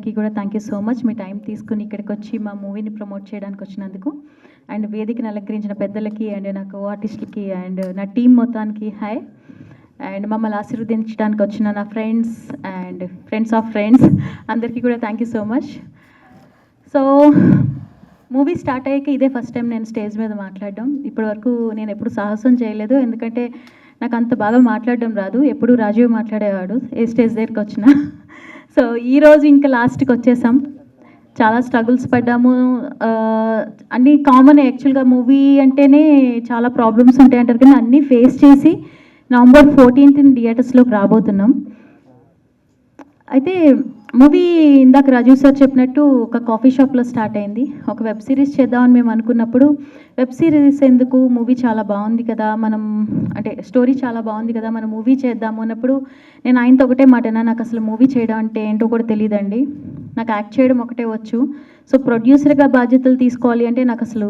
అందరికీ కూడా thank you so much me time తీసుకుని ఇక్కడికి వచ్చి మా మూవీని ప్రమోట్ చేయడానికి వచ్చినందుకు. అండ్ వేదికను అలంకరించిన పెద్దలకి అండ్ నా కో ఆర్టిస్టులకి అండ్ నా టీం మొత్తానికి హాయ్. అండ్ మమ్మల్ని ఆశీర్వదించడానికి వచ్చిన నా friends and friends of friends అందరికీ కూడా thank you so much. So movie start అయ్యాక ఇదే ఫస్ట్ టైం నేను స్టేజ్ మీద మాట్లాడడం. ఇప్పటివరకు నేను ఎప్పుడు సాహసం చేయలేదు, ఎందుకంటే నాకు అంత బాగా మాట్లాడడం రాదు. ఎప్పుడు రాజీవ్ మాట్లాడేవాడు ఏ స్టేజ్ దగ్గరికి వచ్చినా. సో ఈరోజు ఇంకా లాస్ట్కి వచ్చేసాం. చాలా స్ట్రగుల్స్ పడ్డాము, అన్నీ కామన్. యాక్చువల్గా మూవీ అంటేనే చాలా ప్రాబ్లమ్స్ ఉంటాయి అంటారు, కానీ అన్నీ ఫేస్ చేసి November 14th థియేటర్స్లోకి రాబోతున్నాం. అయితే మూవీ ఇందాక రాజీవ్ సార్ చెప్పినట్టు ఒక కాఫీ షాప్లో స్టార్ట్ అయింది. ఒక వెబ్ సిరీస్ చేద్దామని మేము అనుకున్నప్పుడు వెబ్ సిరీస్ ఎందుకు, మూవీ చాలా బాగుంది కదా, మనం అంటే స్టోరీ చాలా బాగుంది కదా, మనం మూవీ చేద్దాము అన్నప్పుడు నేను ఆయనతో ఒకటే మాటనా, నాకు అసలు మూవీ చేయడం అంటే ఏంటో కూడా తెలియదండి, నాకు యాక్ట్ చేయడం ఒకటే వచ్చు. సో ప్రొడ్యూసర్గా బాధ్యతలు తీసుకోవాలి అంటే నాకు అసలు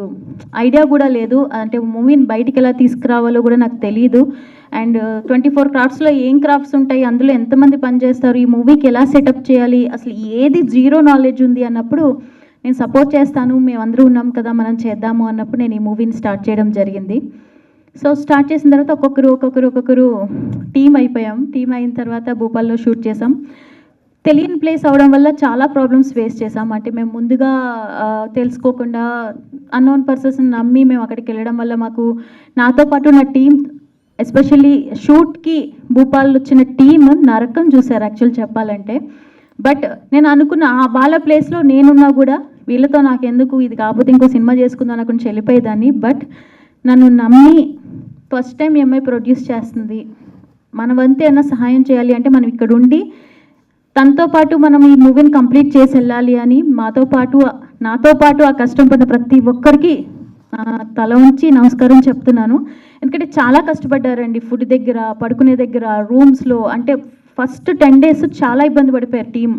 ఐడియా కూడా లేదు, అంటే మూవీని బయటికి ఎలా తీసుకురావాలో కూడా నాకు తెలియదు. అండ్ 24 క్రాఫ్ట్స్లో ఏం క్రాఫ్ట్స్ ఉంటాయి, అందులో ఎంతమంది పనిచేస్తారు, ఈ మూవీకి ఎలా సెటప్ చేయాలి, అసలు ఏది జీరో నాలెడ్జ్ ఉంది అన్నప్పుడు నేను సపోర్ట్ చేస్తాను, మేమందరూ ఉన్నాం కదా మనం చేద్దాము అన్నప్పుడు నేను ఈ మూవీని స్టార్ట్ చేయడం జరిగింది. సో స్టార్ట్ చేసిన తర్వాత ఒక్కొక్కరు టీం అయిపోయాం. టీం అయిన తర్వాత భూపాల్లో షూట్ చేసాం. తెలియని ప్లేస్ అవడం వల్ల చాలా ప్రాబ్లమ్స్ ఫేస్ చేసాం. అంటే మేము ముందుగా తెలుసుకోకుండా అన్నోన్ పర్సన్స్ని నమ్మి మేము అక్కడికి వెళ్ళడం వల్ల మాకు, నాతో పాటు నా టీం ఎస్పెషల్లీ షూట్కి భూపాల్ వచ్చిన టీమ్ నరకం చూశారు యాక్చువల్ చెప్పాలంటే. బట్ నేను అనుకున్న వాళ్ళ ప్లేస్లో నేనున్నా కూడా వీళ్ళతో నాకెందుకు, ఇది కాకపోతే ఇంకో సినిమా చేసుకుందాం అనుకుని వెళ్ళిపోయేదాన్ని. బట్ నన్ను నమ్మి ఫస్ట్ టైం ఎంఐ ప్రొడ్యూస్ చేస్తుంది, మన వంతు ఏమైనా సహాయం చేయాలి అంటే మనం ఇక్కడ ఉండి తనతో పాటు మనం ఈ మూవీని కంప్లీట్ చేసి వెళ్ళాలి అని నాతో పాటు ఆ కష్టం పడిన ప్రతి ఒక్కరికి తల ఉంచి నమస్కారం చెప్తున్నాను. ఎందుకంటే చాలా కష్టపడ్డారండి, ఫుడ్ దగ్గర, పడుకునే దగ్గర, రూమ్స్లో. అంటే ఫస్ట్ 10 days చాలా ఇబ్బంది పడిపోయారు టీం.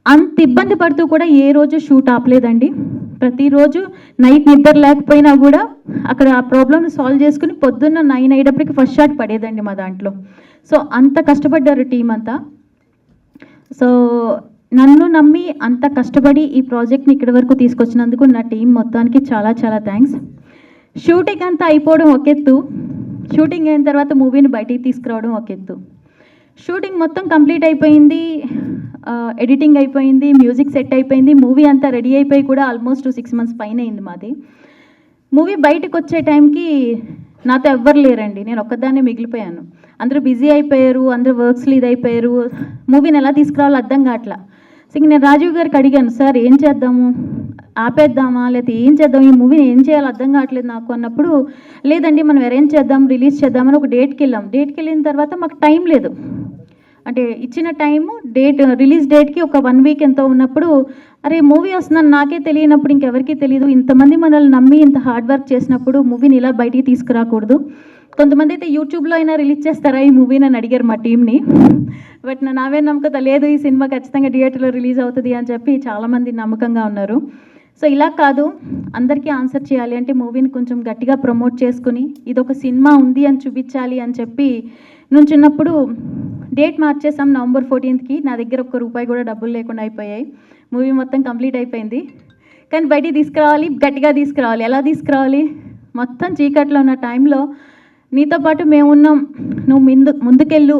అంత ఇబ్బంది పడుతూ కూడా ఏ రోజు షూట్ ఆపలేదండి. ప్రతిరోజు నైట్ నిద్ర లేకపోయినా కూడా అక్కడ ఆ ప్రాబ్లమ్ని సాల్వ్ చేసుకుని పొద్దున్న 9 అయ్యేటప్పటికి ఫస్ట్ షాట్ పడేదండి మా దాంట్లో. సో అంత కష్టపడ్డారు టీం అంతా. సో నన్ను నమ్మి అంత కష్టపడి ఈ ప్రాజెక్ట్ని ఇక్కడి వరకు తీసుకొచ్చినందుకు నా టీం మొత్తానికి చాలా చాలా థ్యాంక్స్. షూటింగ్ అంతా అయిపోవడం ఒక ఎత్తు, షూటింగ్ అయిన తర్వాత మూవీని బయటికి తీసుకురావడం ఒక ఎత్తు. షూటింగ్ మొత్తం కంప్లీట్ అయిపోయింది, ఎడిటింగ్ అయిపోయింది, మ్యూజిక్ సెట్ అయిపోయింది, మూవీ అంతా రెడీ అయిపోయి కూడా ఆల్మోస్ట్ 6 months పైన అయింది మాది. మూవీ బయటకు వచ్చే టైంకి నాతో ఎవ్వరు లేరండి, నేను ఒక్కదాన్నే మిగిలిపోయాను. అందరూ బిజీ అయిపోయారు, అందరూ వర్క్స్లో ఇది అయిపోయారు, మూవీని ఎలా తీసుకురావాలో అర్థం కావట్లా. సో నేను రాజీవ్ గారికి అడిగాను, సార్ ఏం చేద్దాము, ఆపేద్దామా లేకపోతే ఏం చేద్దాం, ఈ మూవీని ఏం చేయాలో అర్థం కావట్లేదు నాకు అన్నప్పుడు, లేదండి మనం అరేంజ్ చేద్దాం, రిలీజ్ చేద్దామని ఒక డేట్కి వెళ్ళాం. డేట్కి వెళ్ళిన తర్వాత మాకు టైం లేదు, అంటే ఇచ్చిన టైము రిలీజ్ డేట్కి ఒక 1 week ఎంతో ఉన్నప్పుడు, అరే మూవీ వస్తుందని నాకే తెలియనప్పుడు ఇంకెవరికి తెలియదు, ఇంతమంది మనల్ని నమ్మి ఇంత హార్డ్ వర్క్ చేసినప్పుడు మూవీని ఇలా బయటికి తీసుకురాకూడదు. కొంతమంది అయితే యూట్యూబ్లో అయినా రిలీజ్ చేస్తారా ఈ మూవీని అని అడిగారు మా టీంని. బట్ నావే నమ్మకత లేదు, ఈ సినిమా ఖచ్చితంగా థియేటర్లో రిలీజ్ అవుతుంది అని చెప్పి చాలామంది నమ్మకంగా ఉన్నారు. సో ఇలా కాదు, అందరికీ ఆన్సర్ చేయాలి అంటే మూవీని కొంచెం గట్టిగా ప్రమోట్ చేసుకుని ఇదొక సినిమా ఉంది అని చూపించాలి అని చెప్పి నుంచున్నప్పుడు డేట్ మార్చేసాం November 14th. నా దగ్గర ₹1 కూడా డబ్బులు లేకుండా అయిపోయాయి. మూవీ మొత్తం కంప్లీట్ అయిపోయింది, కానీ బయటికి తీసుకురావాలి, గట్టిగా తీసుకురావాలి. ఎలా తీసుకురావాలి, మొత్తం చీకట్లో ఉన్న టైంలో నీతో పాటు మేమున్నాం, నువ్వు ముందుకెళ్ళు,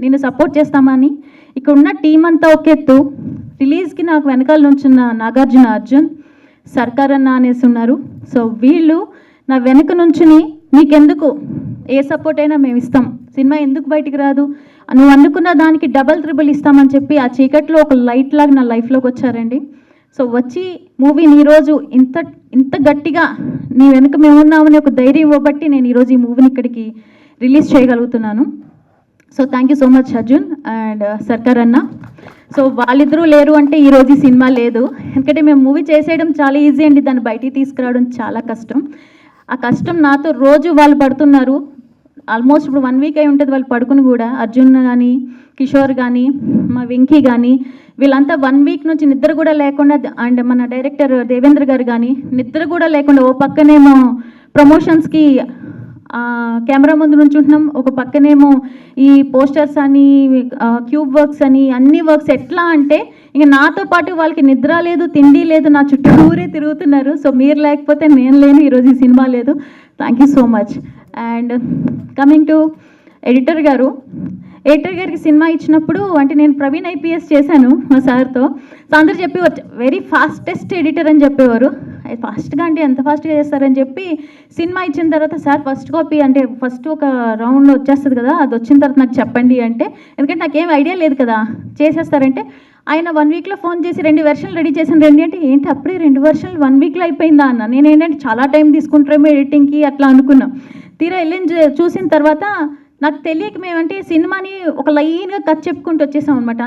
నేను సపోర్ట్ చేస్తామని ఇక్కడ ఉన్న టీం అంతా ఒక ఎత్తు. రిలీజ్కి నాకు వెనకాల నుంచున్న నాగార్జున, అర్జున్, సర్కార్ అన్న అనేసి ఉన్నారు. సో వీళ్ళు నా వెనక నుంచుని నీకెందుకు ఏ సపోర్ట్ అయినా మేము ఇస్తాం, సినిమా ఎందుకు బయటికి రాదు, నువ్వు అనుకున్న దానికి డబల్ ట్రిబుల్ ఇస్తామని చెప్పి ఆ చీకట్లో ఒక లైట్ లాగా నా లైఫ్లోకి వచ్చారండి. సో వచ్చి మూవీని ఈరోజు ఇంత గట్టిగా నీ వెనుక మేమున్నామని ఒక ధైర్యం ఇవ్వబట్టి నేను ఈరోజు ఈ మూవీని ఇక్కడికి రిలీజ్ చేయగలుగుతున్నాను. So thank you so much Arjun and సర్కార్ అన్న. సో వాళ్ళిద్దరూ లేరు అంటే ఈరోజు ఈ సినిమా లేదు, ఎందుకంటే మేము మూవీ చేసేయడం చాలా ఈజీ అండి, దాన్ని బయటికి తీసుకురావడం చాలా కష్టం. ఆ కష్టం నాతో రోజు వాళ్ళు పడుతున్నారు. ఆల్మోస్ట్ ఇప్పుడు 1 week అయి ఉంటుంది వాళ్ళు పడుకుని కూడా. అర్జున్ కానీ, కిషోర్ కానీ, మా వెంకీ కానీ, వీళ్ళంతా 1 week నుంచి నిద్ర కూడా లేకుండా, అండ్ మన డైరెక్టర్ దేవేంద్ర గారు కానీ నిద్ర కూడా లేకుండా, ఓ పక్కనేమో ప్రమోషన్స్కి కెమెరా ముందు నుంచుంటున్నాం, ఒక పక్కనేమో ఈ పోస్టర్స్ అని క్యూబ్ వర్క్స్ అని అన్ని వర్క్స్. ఎట్లా అంటే ఇంక నాతో పాటు వాళ్ళకి నిద్ర లేదు, తిండి లేదు, నా చుట్టూరే తిరుగుతున్నారు. సో మీరు లేకపోతే నేను లేను, ఈరోజు ఈ సినిమా లేదు. Thank you so much. And coming to editor గారికి సినిమా ఇచ్చినప్పుడు, అంటే నేను ప్రవీణ్ ఐపీఎస్ చేశాను మా సార్తో. సో అందరూ చెప్పేవారు వెరీ ఫాస్టెస్ట్ ఎడిటర్ అని చెప్పేవారు. ఫాస్ట్గా అంటే ఎంత ఫాస్ట్గా చేస్తారని చెప్పి సినిమా ఇచ్చిన తర్వాత, సార్ ఫస్ట్ కాపీ అంటే ఫస్ట్ ఒక రౌండ్ వచ్చేస్తుంది కదా, అది వచ్చిన తర్వాత నాకు చెప్పండి అంటే, ఎందుకంటే నాకేం ఐడియా లేదు కదా, చేసేస్తారంటే ఆయన 1 వీక్లో ఫోన్ చేసి 2 వెర్షన్లు రెడీ చేశాను. అంటే ఏంటి అప్పుడే 2 వెర్షన్లు 1 వీక్లో అయిపోయిందా అన్న. నేను ఏంటంటే చాలా టైం తీసుకుంటారేమో ఎడిటింగ్కి అట్లా అనుకున్నాం. తీరా వెళ్ళి చూసిన తర్వాత నాకు తెలియక మేమంటే సినిమాని ఒక లైన్గా కట్ చెప్పుకుంటూ వచ్చేసాం అనమాట.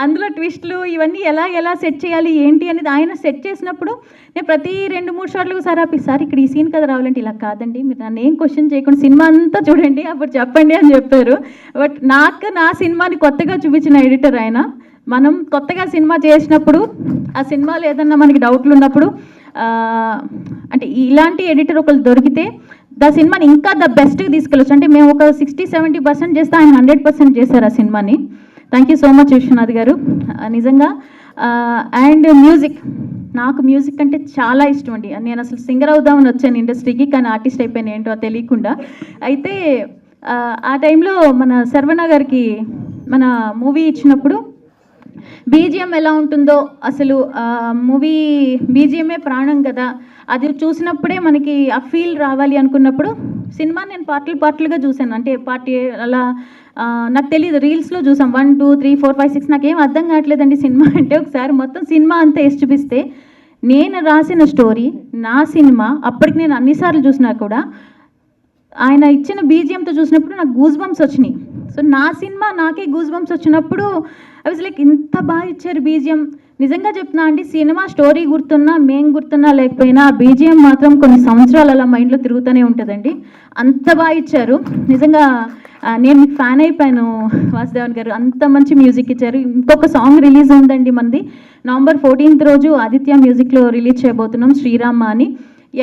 అందులో ట్విస్ట్లు ఇవన్నీ ఎలా సెట్ చేయాలి ఏంటి అనేది ఆయన సెట్ చేసినప్పుడు నేను ప్రతి 2-3 షాట్లకు సార్ ఇక్కడ ఈ సీన్ కదా రావాలంటే, ఇలా కాదండి, మీరు నన్ను ఏం క్వశ్చన్ చేయకుండా సినిమా అంతా చూడండి అప్పుడు చెప్పండి అని చెప్పారు. బట్ నాకు నా సినిమాని కొత్తగా చూపించిన ఎడిటర్ ఆయన. మనం కొత్తగా సినిమా చేసినప్పుడు ఆ సినిమాలో ఏదన్నా మనకి డౌట్లు ఉన్నప్పుడు అంటే ఇలాంటి ఎడిటర్ ఒకరు దొరికితే సినిమాని ఇంకా బెస్ట్గా తీసుకెళ్ళచ్చు. అంటే మేము ఒక 60-70% చేస్తే ఆయన 100% చేశారు ఆ సినిమాని. Thank you so much Viswanath garu, నిజంగా. అండ్ నాకు మ్యూజిక్ అంటే చాలా ఇష్టం అండి. నేను అసలు సింగర్ అవుదామని వచ్చాను ఇండస్ట్రీకి, కానీ ఆర్టిస్ట్ అయిపోయాను ఏంటో తెలియకుండా. అయితే ఆ టైంలో మన శర్వణ గారికి మన మూవీ ఇచ్చినప్పుడు బీజిఎం ఎలా ఉంటుందో, అసలు మూవీ బీజిఎమే ప్రాణం కదా, అది చూసినప్పుడే మనకి ఆ ఫీల్ రావాలి అనుకున్నప్పుడు సినిమా నేను పార్ట్లుగా చూశాను. అంటే పార్టీ అలా నాకు తెలియదు, రీల్స్లో చూసాం 1, 2, 3, 4, 5, 6 నాకేం అర్థం కావట్లేదండి సినిమా అంటే. ఒకసారి మొత్తం సినిమా అంతా వేసి చూపిస్తే, నేను రాసిన స్టోరీ నా సినిమా అప్పటికి నేను అన్నిసార్లు చూసినా కూడా ఆయన ఇచ్చిన బీజిఎంతో చూసినప్పుడు నాకు గూస్ బంప్స్ వచ్చినాయి. సో నా సినిమా నాకే గూస్ బంప్స్ వచ్చినప్పుడు ఐ వాజ్ లైక్, ఇంత బాగా ఇచ్చారు బీజిఎం. నిజంగా చెప్తున్నా అండి, సినిమా స్టోరీ గుర్తున్నా మేం గుర్తున్నా లేకపోయినా బీజిఎం మాత్రం కొన్ని సంవత్సరాలు అలా మైండ్లో తిరుగుతూనే ఉంటుందండి. అంత బాగా ఇచ్చారు నిజంగా. నేను మీకు ఫ్యాన్ అయిపోయాను వాసుదేవన్ గారు, అంత మంచి మ్యూజిక్ ఇచ్చారు. ఇంకొక సాంగ్ రిలీజ్ ఉందండి మనది, నవంబర్ 14th రోజు ఆదిత్య మ్యూజిక్లో రిలీజ్ చేయబోతున్నాం, శ్రీరామ అని.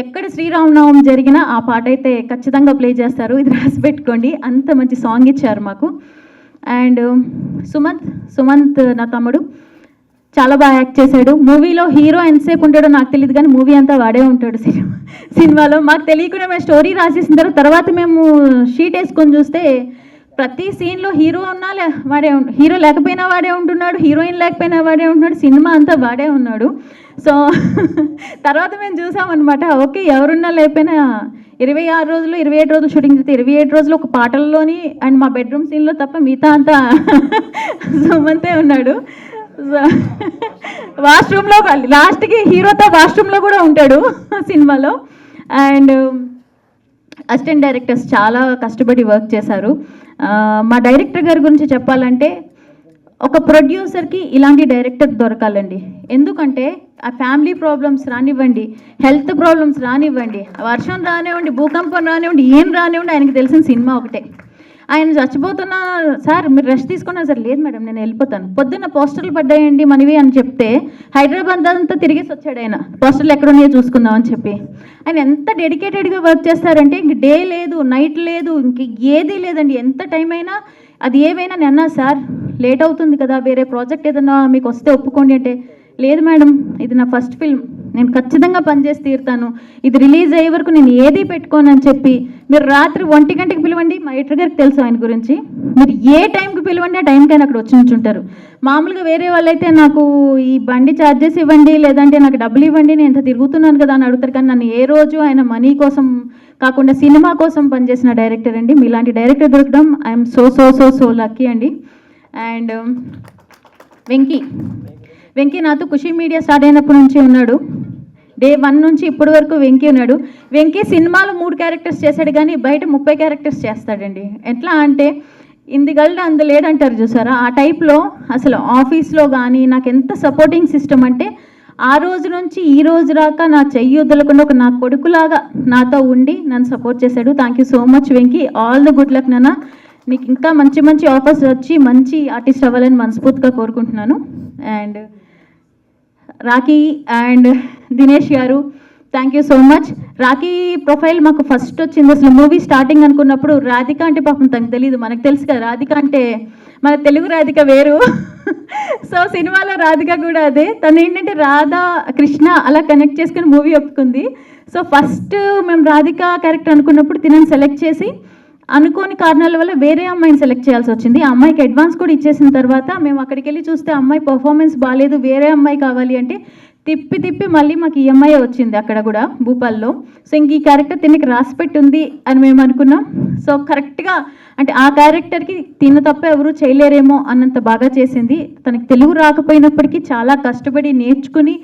ఎక్కడ శ్రీరామనవమి జరిగినా ఆ పాట అయితే ఖచ్చితంగా ప్లే చేస్తారు, ఇది రాసి పెట్టుకోండి. అంత మంచి సాంగ్ ఇచ్చారు మాకు. అండ్ సుమంత్ నా తమ్ముడు చాలా బాగా యాక్ట్ చేశాడు. మూవీలో హీరో ఎంతసేపు ఉంటాడో నాకు తెలియదు, కానీ మూవీ అంతా వాడే ఉంటాడు సినిమాలో. మాకు తెలియకుండా మేము స్టోరీ రాసేసిన తర్వాత మేము షీట్ వేసుకొని చూస్తే ప్రతి సీన్లో హీరో ఉన్నా హీరో లేకపోయినా వాడే ఉంటున్నాడు, హీరోయిన్ లేకపోయినా వాడే ఉంటున్నాడు, సినిమా అంతా వాడే ఉన్నాడు. సో తర్వాత మేము చూసామన్నమాట, ఓకే ఎవరున్నా లేకపోయినా 26 రోజులు 27 రోజులు షూటింగ్ చేస్తే 27 రోజులు ఒక పాటల్లోని అండ్ మా బెడ్రూమ్ సీన్లో తప్ప మిగతా అంతా సుమంతే ఉన్నాడు. సో వాష్రూమ్లో లాస్ట్కి హీరోతో వాష్రూమ్లో కూడా ఉంటాడు సినిమాలో. అండ్ అసిస్టెంట్ డైరెక్టర్స్ చాలా కష్టపడి వర్క్ చేశారు. మా డైరెక్టర్ గారి గురించి చెప్పాలంటే, ఒక ప్రొడ్యూసర్కి ఇలాంటి డైరెక్టర్ దొరకాలండి. ఎందుకంటే ఆ ఫ్యామిలీ ప్రాబ్లమ్స్ రానివ్వండి, హెల్త్ ప్రాబ్లమ్స్ రానివ్వండి, వర్షం రానివ్వండి, భూకంపం రానివ్వండి, ఏం రానివ్వండి, ఆయనకి తెలిసిన సినిమా ఒకటే. ఆయన చచ్చిపోతున్నా, సార్ మీరు రెస్ట్ తీసుకున్నారు సార్, లేదు మేడం నేను వెళ్ళిపోతాను, పొద్దున్న పోస్టర్లు పడ్డాయండి మనవి అని చెప్తే హైదరాబాద్ అంతా తిరిగేసి వచ్చాడు ఆయన, పోస్టర్లు ఎక్కడున్నాయో చూసుకుందాం అని చెప్పి. ఆయన ఎంత డెడికేటెడ్గా వర్క్ చేస్తారంటే, ఇంక డే లేదు, నైట్ లేదు, ఇంక ఏదీ లేదండి. ఎంత టైం అయినా అది ఏవైనా నేను సార్ లేట్ అవుతుంది కదా, వేరే ప్రాజెక్ట్ ఏదన్నా మీకు వస్తే ఒప్పుకోండి అంటే, లేదు మేడం ఇది నా ఫస్ట్ ఫిల్మ్, నేను ఖచ్చితంగా పనిచేసి తీరుతాను, ఇది రిలీజ్ అయ్యే వరకు నేను ఏది పెట్టుకోను అని చెప్పి, మీరు రాత్రి 1 గంటకి పిలవండి, మా ఎడిటర్ గారికి తెలుసు ఆయన గురించి, మీరు ఏ టైంకి పిలవండి ఆ టైంకి ఆయన అక్కడ వచ్చి ఉంచుంటారు. మామూలుగా వేరే వాళ్ళైతే నాకు ఈ బండి ఛార్జెస్ ఇవ్వండి, లేదంటే నాకు డబ్బులు ఇవ్వండి, నేను ఎంత తిరుగుతున్నాను కదా అని అడుగుతారు. కానీ నన్ను ఏ రోజు ఆయన మనీ కోసం కాకుండా సినిమా కోసం పనిచేసిన డైరెక్టర్ అండి. మీలాంటి డైరెక్టర్ దొరకడం ఐఎమ్ సో లక్కీ అండి. అండ్ వెంకీ నాతో ఖుషి మీడియా స్టార్ట్ అయినప్పటి నుంచి ఉన్నాడు, డే 1 నుంచి ఇప్పటి వరకు వెంకీ ఉన్నాడు. వెంకీ సినిమాలో 3 క్యారెక్టర్స్ చేశాడు, కానీ బయట 30 క్యారెక్టర్స్ చేస్తాడండి. ఎట్లా అంటే ఇందుగల్డ అందులేడంటారు చూసారా, ఆ టైప్లో అసలు ఆఫీస్లో కానీ నాకు ఎంత సపోర్టింగ్ సిస్టమ్ అంటే, ఆ రోజు నుంచి ఈ రోజు రాక నా చెయ్యి వదలకుండా ఒక నా కొడుకులాగా నాతో ఉండి నన్ను సపోర్ట్ చేశాడు. Thank you so much Venky, all the good luck నాన్న, నీకు ఇంకా మంచి ఆఫర్స్ వచ్చి మంచి ఆర్టిస్ట్ అవ్వాలని మనస్ఫూర్తిగా కోరుకుంటున్నాను. అండ్ రాఖీ అండ్ దినేష్ గారు thank you so much. Rakhi profile మాకు ఫస్ట్ వచ్చింది అసలు మూవీ స్టార్టింగ్ అనుకున్నప్పుడు. రాధిక అంటే పాపం తనకు తెలియదు, మనకు తెలుసు కదా రాధిక అంటే మన తెలుగు రాధిక వేరు. సో సినిమాలో రాధిక కూడా అదే. తను ఏంటంటే రాధా కృష్ణ అలా కనెక్ట్ చేసుకుని మూవీ ఒప్పుకుంది. సో ఫస్ట్ మేము రాధిక క్యారెక్టర్ అనుకున్నప్పుడు తినని సెలెక్ట్ చేసి అనుకోని కారణాల వల్ల వేరే అమ్మాయిని సెలెక్ట్ చేయాల్సి వచ్చింది. ఆ అమ్మాయికి అడ్వాన్స్ కూడా ఇచ్చేసిన తర్వాత మేము అక్కడికి వెళ్ళి చూస్తే అమ్మాయి పర్ఫార్మెన్స్ బాగాలేదు, వేరే అమ్మాయి కావాలి అంటే తిప్పి తిప్పి మళ్ళీ మాకు ఈఎంఐ వచ్చింది అక్కడ కూడా భూపాల్లో. సో ఇంక ఈ క్యారెక్టర్ తినకి రాసిపెట్టి ఉంది అని మేము అనుకున్నాం. సో కరెక్ట్గా అంటే ఆ క్యారెక్టర్కి తిన తప్ప ఎవరు చేయలేరేమో అన్నంత బాగా చేసింది. తనకి తెలుగు రాకపోయినప్పటికీ చాలా కష్టపడి నేర్చుకుని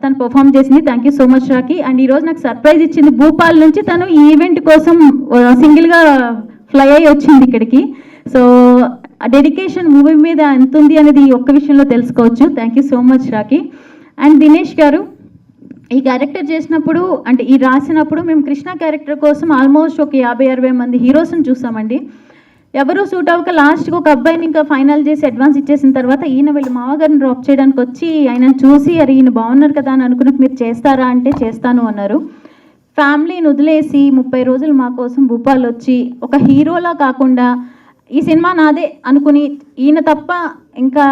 తను పర్ఫామ్ చేసింది. Thank you so much Rakhi. And ఈరోజు నాకు సర్ప్రైజ్ ఇచ్చింది. భూపాల్ నుంచి తను ఈ ఈవెంట్ కోసం సింగిల్గా ఫ్లై అయ్యి వచ్చింది ఇక్కడికి. సో ఆ డెడికేషన్ మూవీ మీద ఎంత ఉంది అనేది ఈ ఒక్క విషయంలో తెలుసుకోవచ్చు. Thank you so much Rakhi. And Dinesh గారు ఈ క్యారెక్టర్ చేసినప్పుడు అంటే ఈ రాసినప్పుడు మేము కృష్ణ క్యారెక్టర్ కోసం ఆల్మోస్ట్ ఒక 50-60 మంది హీరోస్ని చూసామండి. ఎవరు సూట్ అవ్వక లాస్ట్కి ఒక అబ్బాయిని ఇంకా ఫైనల్ చేసి అడ్వాన్స్ ఇచ్చేసిన తర్వాత ఈయన వీళ్ళు మామగారిని డ్రాప్ చేయడానికి వచ్చి ఆయనను చూసి అరే ఈయన బాగున్నారు కదా అని అనుకున్నట్టు మీరు చేస్తారా అంటే చేస్తాను అన్నారు. ఫ్యామిలీని వదిలేసి 30 రోజులు మా కోసం భూపాల్ వచ్చి ఒక హీరోలా కాకుండా ఈ సినిమా నాదే అనుకుని ఈయన తప్ప ఇంకా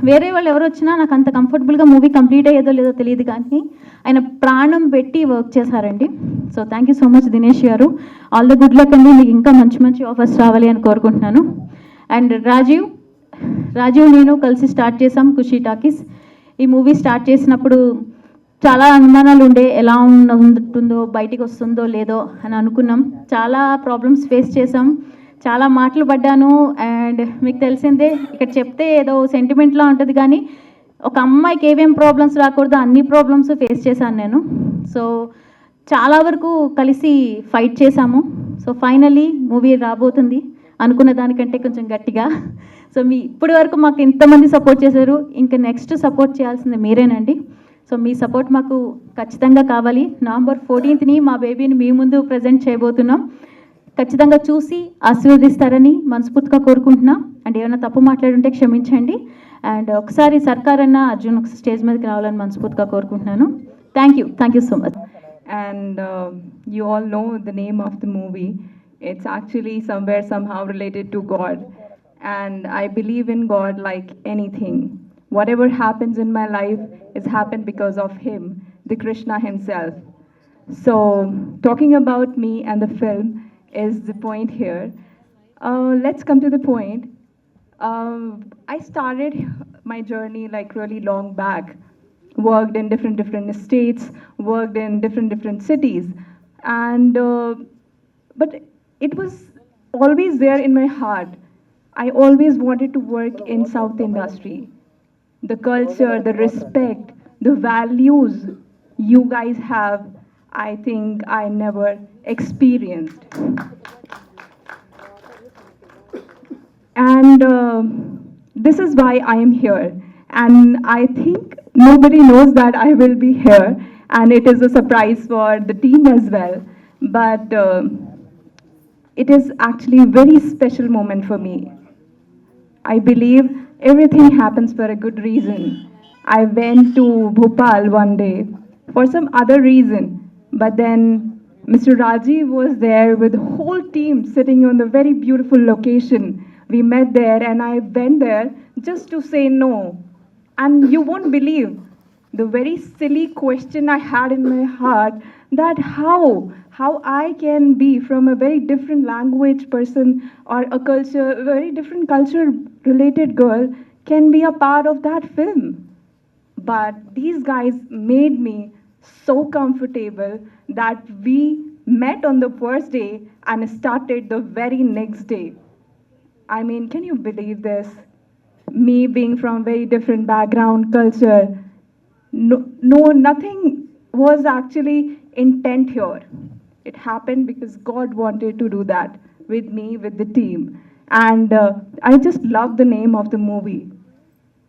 వేరే వాళ్ళు ఎవరు వచ్చినా నాకు అంత కంఫర్టబుల్గా మూవీ కంప్లీట్ అయ్యేదో లేదో తెలియదు కానీ ఆయన ప్రాణం పెట్టి వర్క్ చేశారండి. So thank you so much Dinesh garu. All the good luck అండి. మీకు ఇంకా మంచి మంచి ఆఫర్స్ రావాలి అని కోరుకుంటున్నాను. అండ్ రాజీవ్ నేను కలిసి స్టార్ట్ చేసాం ఖుషీ టాకీస్. ఈ మూవీ స్టార్ట్ చేసినప్పుడు చాలా అనుమానాలు ఉండే, ఎలా ఉంటుందో బయటికి వస్తుందో లేదో అని అనుకున్నాం. చాలా ప్రాబ్లమ్స్ ఫేస్ చేసాం, చాలా మాటలు పడ్డాను. అండ్ మీకు తెలిసిందే ఇక్కడ చెప్తే ఏదో సెంటిమెంట్లా ఉంటుంది కానీ ఒక అమ్మాయికి ఏమేం ప్రాబ్లమ్స్ రాకూడదు అన్ని ప్రాబ్లమ్స్ ఫేస్ చేశాను నేను. సో చాలా వరకు కలిసి ఫైట్ చేశాము. సో ఫైనలీ మూవీ రాబోతుంది అనుకున్న దానికంటే కొంచెం గట్టిగా. సో ఇప్పటి వరకు మాకు ఇంతమంది సపోర్ట్ చేశారు, ఇంకా నెక్స్ట్ సపోర్ట్ చేయాల్సింది మీరేనండి. సో మీ సపోర్ట్ మాకు ఖచ్చితంగా కావాలి. నవంబర్ 14th మా బేబీని మీ ముందు ప్రజెంట్ చేయబోతున్నాం. ఖచ్చితంగా చూసి ఆశీర్వదిస్తారని మనస్ఫూర్తిగా కోరుకుంటున్నాం. అండ్ ఏమైనా తప్పు మాట్లాడుంటే క్షమించండి. అండ్ ఒకసారి సర్కార్ అన్న అర్జున్ ఒక స్టేజ్ మీదకి రావాలని మనస్ఫూర్తిగా కోరుకుంటున్నాను. Thank you so much. And you all know the name of the movie. It's actually somewhere somehow related to God, and I believe in God like anything. Whatever happens in my life is happened because of him, the Krishna himself. So talking about me and the film is the point here. Let's come to the point. I started my journey like really long back. Worked in different states, worked in different cities, and but it was always there in my heart. I always wanted to work in South industry. The culture, the respect, the values you guys have, I think I never experienced. And this is why I am here. And I think nobody knows that I will be here. And it is a surprise for the team as well. But it is actually a very special moment for me. I believe everything happens for a good reason. I went to Bhopal one day for some other reason. But then Mr. Rajiv was there with the whole team sitting on the very beautiful location. We met there and I went there just to say no. And you won't believe the very silly question I had in my heart, that how I can be from a very different language person or a culture, very different culture related girl can be a part of that film. But these guys made me so comfortable that we met on the first day and started the very next day. I mean, can you believe this? Me being from very different background, culture, nothing was actually intent here. It happened because God wanted to do that with me, with the team. And I just love the name of the movie.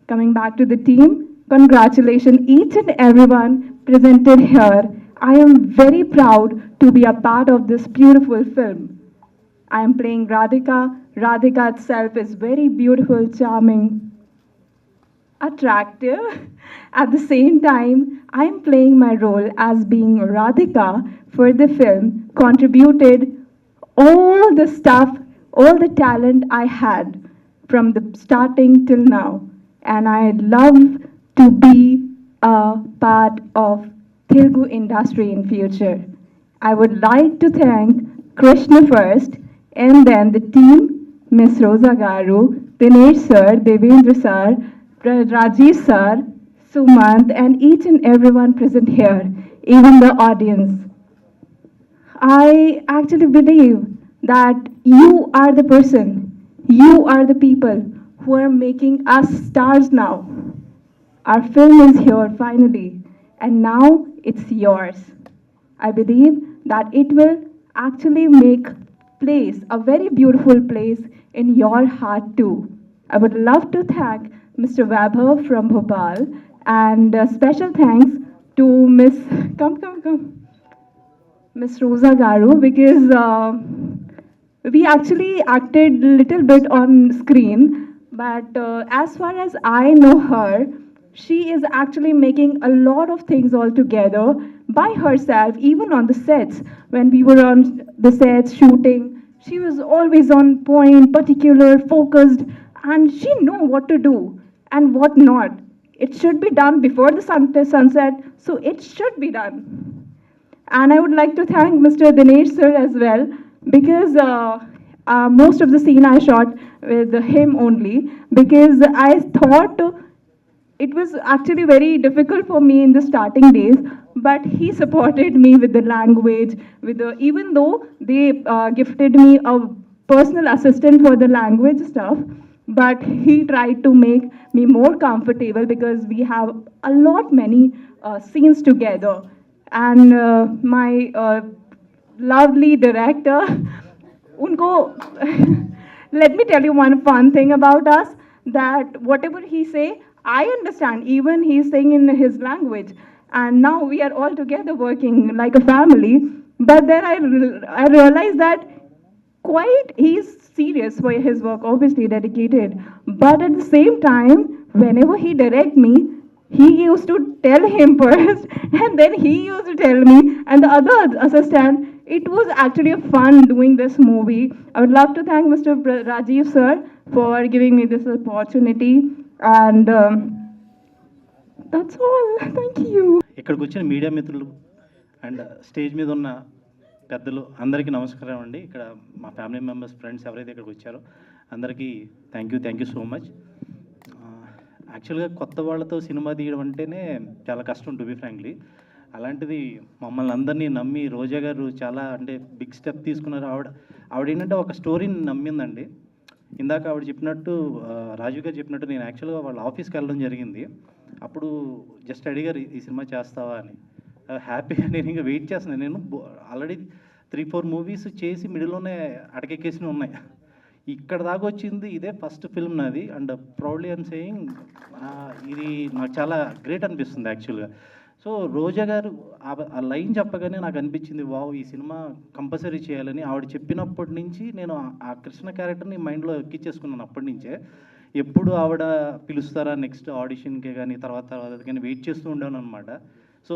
Coming back to the team, congratulations each and everyone presented here. I am very proud to be a part of this beautiful film. I am playing Radhika. Radhika itself is very beautiful, charming. attractive. At the same time, I'm playing my role as being Radhika for the film, contributed all the stuff, all the talent I had from the starting till now. And I love to be a part of Telugu industry in future. I would like to thank Krishna first and then the team, Miss Rosa Garu, Dinesh sir, Devendra sir, Rajesh sir, Sumant, and each and everyone present here, even the audience. I actually believe that you are the person, you are the people who are making us stars now. Our film is here finally, and now it's yours. I believe that it will actually make place a very beautiful place in your heart too. I would love to thank Mr. Wabher from Bhopal and special thanks to Miss come Miss Rosa Garu because we actually acted little bit on screen, but as far as I know her, she is actually making a lot of things all together by herself, even on the sets. When we were on the sets shooting, she was always on point, particular, focused, and she know what to do and what not. It should be done before the sunset, so it should be done. And I would like to thank Mr. Dinesh sir as well because most of the scene I shot with him only because I thought it was actually very difficult for me in the starting days, but he supported me with the language, with the, even though they gifted me a personal assistant for the language stuff, but he tried to make me more comfortable because we have a lot many scenes together. And my lovely director, unko, let me tell you one fun thing about us that whatever he say, I understand. Even he's saying in his language, and now we are all together working like a family. But then I realized that quite he's serious for his work, obviously dedicated. But at the same time, whenever he direct me, he used to tell him first, and then he used to tell me, and the other assistant. It was actually a fun doing this movie. I would love to thank Mr. Rajiv sir for giving me this opportunity, and that's all. Thank you. ఇక్కడికి వచ్చిన media మిత్రులు and stage మీద ఉన్న పెద్దలు అందరికీ నమస్కారం అండి. ఇక్కడ మా ఫ్యామిలీ మెంబర్స్, ఫ్రెండ్స్ ఎవరైతే ఇక్కడికి వచ్చారో అందరికీ థ్యాంక్ యూ సో మచ్. యాక్చువల్గా కొత్త వాళ్ళతో సినిమా తీయడం అంటేనే చాలా కష్టం, టు బి ఫ్రాంక్లీ. అలాంటిది మమ్మల్ని అందరినీ నమ్మి రోజా గారు చాలా అంటే బిగ్ స్టెప్ తీసుకున్నారు. ఆవిడ ఏంటంటే ఒక స్టోరీని నమ్మిందండి. ఇందాక ఆవిడ చెప్పినట్టు, రాజు గారు చెప్పినట్టు, నేను యాక్చువల్గా వాళ్ళ ఆఫీస్కి వెళ్ళడం జరిగింది. అప్పుడు జస్ట్ అడిగారు ఈ సినిమా చేస్తావా అని. హ్యాపీగా నేను ఇంకా వెయిట్ చేస్తున్నాను. నేను ఆల్రెడీ 3-4 మూవీస్ చేసి మిడిల్లోనే అటకెక్కేసినవి ఉన్నాయి. ఇక్కడ దాకా వచ్చింది ఇదే ఫస్ట్ ఫిల్మ్ నాది. అండ్ ప్రౌడ్లీ ఐమ్ సేయింగ్ ఇది నాకు చాలా గ్రేట్ అనిపిస్తుంది యాక్చువల్గా. సో రోజా గారు ఆ లైన్ చెప్పగానే నాకు అనిపించింది, వావ్ ఈ సినిమా కంపల్సరీ చేయాలని. ఆవిడ చెప్పినప్పటి నుంచి నేను ఆ కృష్ణ క్యారెక్టర్ని మైండ్లో ఎక్కించేసుకున్నాను. అప్పటి నుంచే ఎప్పుడు ఆవిడ పిలుస్తారా నెక్స్ట్ ఆడిషన్కే కానీ తర్వాత కానీ వెయిట్ చేస్తూ ఉండాను అనమాట. సో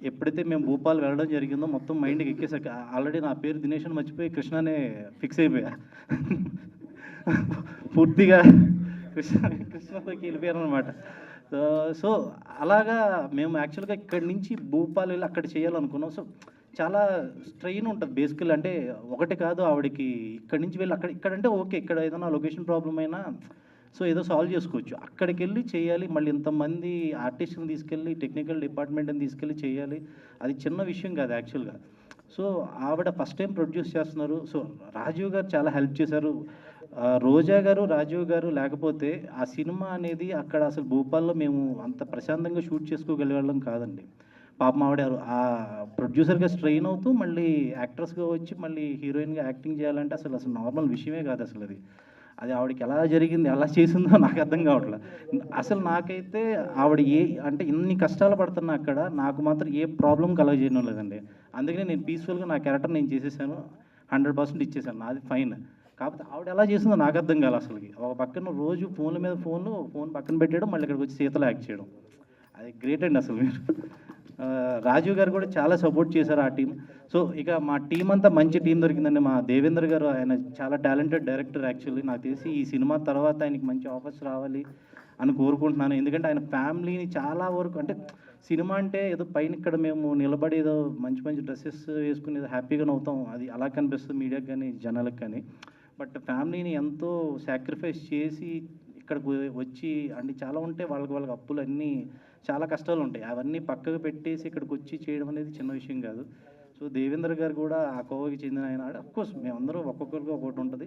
ఎప్పుడైతే మేము భూపాల్ వెళ్ళడం జరిగిందో మొత్తం మైండ్కి ఎక్కేసాక ఆల్రెడీ నా పేరు దినేష్ అని మర్చిపోయి కృష్ణనే ఫిక్స్ అయిపోయా. పూర్తిగా కృష్ణలోకి వెళ్ళిపోయాను అనమాట. సో అలాగా మేము యాక్చువల్గా ఇక్కడి నుంచి భూపాల్ వెళ్ళి అక్కడ చేయాలనుకున్నాం. సో చాలా స్ట్రెయిన్ ఉంటుంది బేసికల్. అంటే ఒకటి కాదు, ఆవిడకి ఇక్కడి నుంచి వెళ్ళి ఇక్కడంటే ఓకే, ఇక్కడ ఏదైనా లొకేషన్ ప్రాబ్లం అయినా సో ఏదో సాల్వ్ చేసుకోవచ్చు. అక్కడికి వెళ్ళి చేయాలి, మళ్ళీ ఇంతమంది ఆర్టిస్ట్ని తీసుకెళ్ళి టెక్నికల్ డిపార్ట్మెంట్ని తీసుకెళ్ళి చేయాలి, అది చిన్న విషయం కాదు యాక్చువల్గా. సో ఆవిడ ఫస్ట్ టైం ప్రొడ్యూస్ చేస్తున్నారు. సో రాజీవ్ గారు చాలా హెల్ప్ చేశారు. రోజా గారు, రాజీవ్ గారు లేకపోతే ఆ సినిమా అనేది అక్కడ అసలు భూపాల్లో మేము అంత ప్రశాంతంగా షూట్ చేసుకోగలిగేవాళ్ళం కాదండి. పాపం ఆవిడ ఆ ప్రొడ్యూసర్గా స్ట్రెయిన్ అవుతూ మళ్ళీ యాక్ట్రెస్గా వచ్చి మళ్ళీ హీరోయిన్గా యాక్టింగ్ చేయాలంటే అసలు నార్మల్ విషయమే కాదు అసలు. అది ఆవిడకి ఎలా జరిగింది, ఎలా చేసిందో నాకు అర్థం కావట్లేదు అసలు. నాకైతే ఆవిడ అంటే ఇన్ని కష్టాలు పడుతున్నా అక్కడ నాకు మాత్రం ఏ ప్రాబ్లం కలగజేయడం లేదండి. అందుకనే నేను పీస్ఫుల్గా నా క్యారెక్టర్ నేను చేసేసాను, 100% ఇచ్చేసాను, నాది ఫైన్. కాకపోతే ఆవిడ ఎలా చేసిందో నాకు అర్థం కాదు అసలుకి. ఒక పక్కన రోజు ఫోన్ల మీద ఫోన్లు, ఫోన్ పక్కన పెట్టేయడం, మళ్ళీ ఇక్కడికి వచ్చి సీతలో యాక్ట్ చేయడం. అది గ్రేట్ అండి అసలు మీరు. రాజీవ్ గారు కూడా చాలా సపోర్ట్ చేశారు ఆ టీం. సో ఇక మా టీం అంతా మంచి టీం దొరికిందండి. మా దేవేంద్ర గారు ఆయన చాలా టాలెంటెడ్ డైరెక్టర్ యాక్చువల్లీ. నాకు తెలిసి ఈ సినిమా తర్వాత ఆయనకి మంచి ఆఫర్స్ రావాలి అని కోరుకుంటున్నాను. ఎందుకంటే ఆయన ఫ్యామిలీని చాలా వరకు అంటే సినిమా అంటే ఏదో పైన ఇక్కడ మేము నిలబడి ఏదో మంచి మంచి డ్రెస్సెస్ వేసుకుని ఏదో హ్యాపీగా నవ్వుతాం, అది అలా కనిపిస్తుంది మీడియాకి కానీ జనాలకు కానీ. బట్ ఫ్యామిలీని ఎంతో సాక్రిఫైస్ చేసి ఇక్కడికి వచ్చి అన్ని చాలా ఉంటాయి, వాళ్ళకి అప్పులు అన్నీ చాలా కష్టాలు ఉంటాయి, అవన్నీ పక్కకు పెట్టేసి ఇక్కడికి వచ్చి చేయడం అనేది చిన్న విషయం కాదు. సో దేవేంద్ర గారు కూడా ఆ కోవకి చెందిన ఆయన. అఫ్కోర్స్ మేమందరూ ఒక్కొక్కరికి ఒకటి ఉంటుంది.